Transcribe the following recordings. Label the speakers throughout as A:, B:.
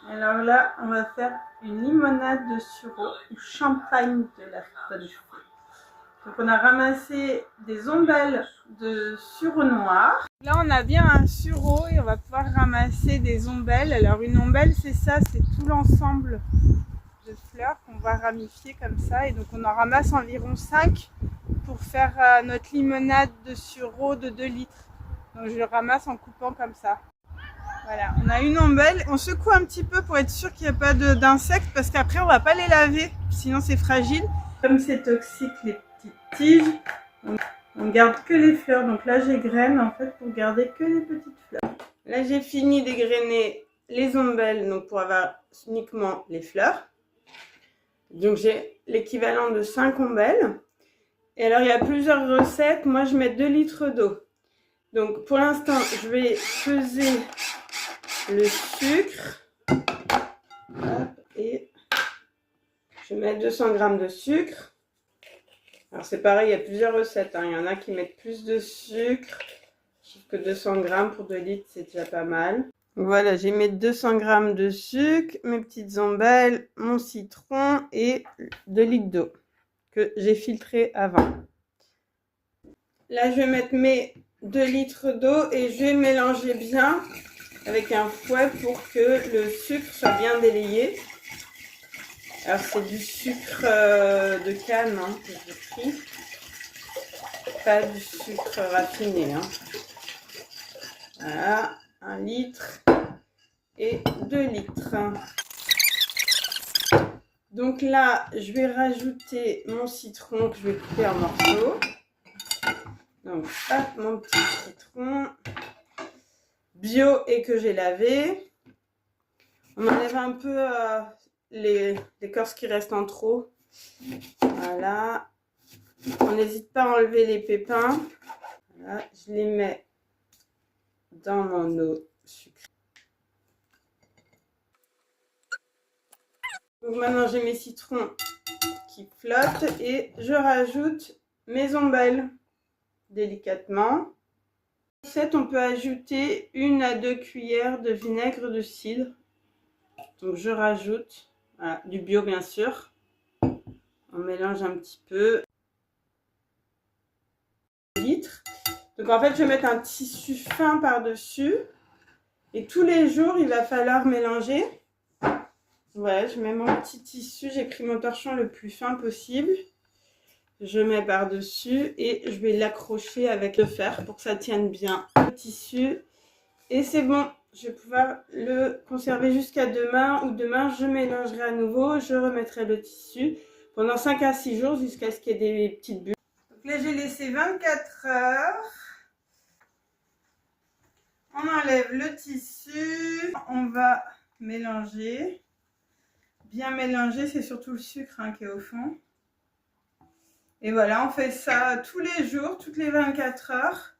A: Alors là, on va faire une limonade de sureau ou champagne de la bonne fée. Donc on a ramassé des ombelles de sureau noir. Là on a bien un sureau et on va pouvoir ramasser des ombelles. Alors une ombelle c'est ça, c'est tout l'ensemble de fleurs qu'on va ramifier comme ça. Et donc on en ramasse environ 5 pour faire notre limonade de sureau de 2 litres. Donc je le ramasse en coupant comme ça. Voilà, on a une ombelle, on secoue un petit peu pour être sûr qu'il n'y a pas d'insectes parce qu'après on va pas les laver, sinon c'est fragile. Comme c'est toxique les petites tiges, on garde que les fleurs. Donc là j'égrène en fait pour garder que les petites fleurs. Là j'ai fini d'égrener les ombelles donc pour avoir uniquement les fleurs. Donc j'ai l'équivalent de 5 ombelles. Et alors il y a plusieurs recettes, moi je mets 2 litres d'eau. Donc pour l'instant je vais peser le sucre. Hop, et je mets 200 g de sucre. Alors c'est pareil, il y a plusieurs recettes. Il y en a qui mettent plus de sucre. Je trouve que 200 g pour 2 litres, c'est déjà pas mal. Donc voilà, j'ai mis 200 g de sucre, mes petites ombelles, mon citron et 2 litres d'eau que j'ai filtré avant. Là, je vais mettre mes 2 litres d'eau et je vais mélanger bien avec un fouet pour que le sucre soit bien délayé. Alors c'est du sucre de canne que j'ai pris, pas du sucre raffiné. Voilà, 1 litre et 2 litres. Donc là, je vais rajouter mon citron que je vais couper en morceaux. Donc hop, mon petit citron bio et que j'ai lavé. On enlève un peu l'écorce qui reste en trop. Voilà. On n'hésite pas à enlever les pépins. Voilà. Je les mets dans mon eau sucrée. Donc maintenant j'ai mes citrons qui flottent et je rajoute mes ombelles délicatement. Ensuite, on peut ajouter 1 à 2 cuillères de vinaigre de cidre. Donc je rajoute du bio bien sûr. On mélange un petit peu. Donc en fait je vais mettre un tissu fin par dessus et tous les jours il va falloir mélanger. Voilà, je mets mon petit tissu, j'ai pris mon torchon le plus fin possible. Je mets par dessus et je vais l'accrocher avec le fer pour que ça tienne bien le tissu. Et c'est bon, je vais pouvoir le conserver jusqu'à demain ou demain je mélangerai à nouveau, je remettrai le tissu pendant 5 à 6 jours jusqu'à ce qu'il y ait des petites bulles. Donc là j'ai laissé 24 heures. On enlève le tissu, on va mélanger. Bien mélanger, c'est surtout le sucre qui est au fond. Et voilà, on fait ça tous les jours, toutes les 24 heures,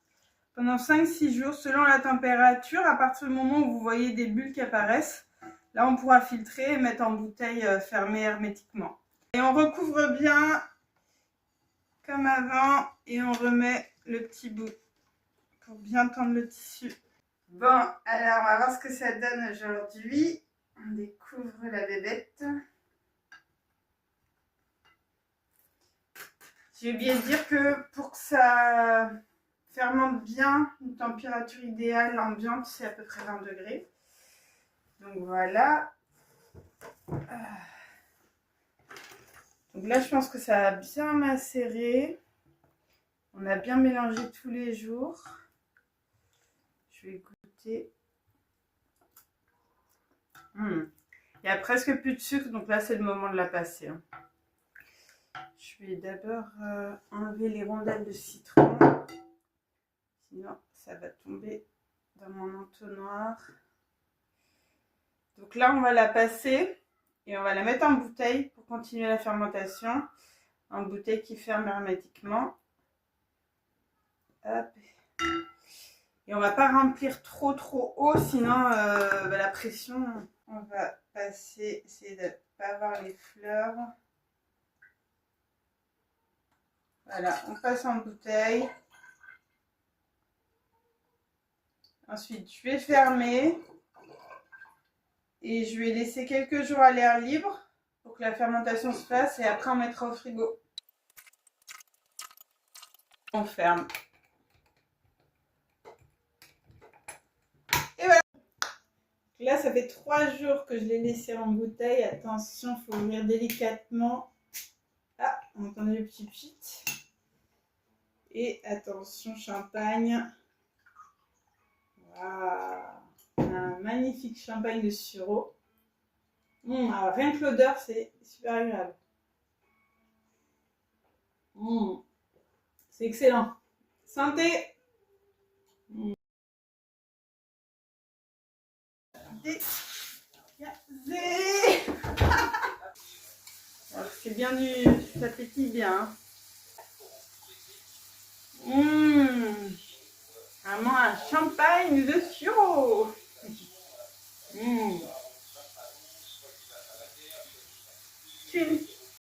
A: pendant 5-6 jours, selon la température. À partir du moment où vous voyez des bulles qui apparaissent, là on pourra filtrer et mettre en bouteille fermée hermétiquement. Et on recouvre bien comme avant et on remet le petit bout pour bien tendre le tissu. Bon, alors on va voir ce que ça donne aujourd'hui. On découvre la bébête. J'ai oublié de dire que pour que ça fermente bien, une température idéale ambiante, c'est à peu près 20 degrés. Donc voilà. Donc là, je pense que ça a bien macéré. On a bien mélangé tous les jours. Je vais goûter. Il y a presque plus de sucre, donc là, c'est le moment de la passer. Je vais d'abord enlever les rondelles de citron. Sinon, ça va tomber dans mon entonnoir. Donc là, on va la passer et on va la mettre en bouteille pour continuer la fermentation. En bouteille qui ferme hermétiquement. Hop. Et on ne va pas remplir trop haut, sinon la pression, on va passer, essayer de ne pas avoir les fleurs. Voilà, on passe en bouteille. Ensuite, je vais fermer. Et je vais laisser quelques jours à l'air libre pour que la fermentation se fasse et après on mettra au frigo. On ferme. Et voilà. Là, ça fait 3 jours que je l'ai laissé en bouteille. Attention, il faut ouvrir délicatement. Ah, on entend le petit pit. Et attention, champagne. Waouh, un magnifique champagne de sureau. Alors, rien que l'odeur, c'est super agréable. C'est excellent. Santé. C'est bien ça pétille bien. Vraiment un champagne de sureau. Cheers.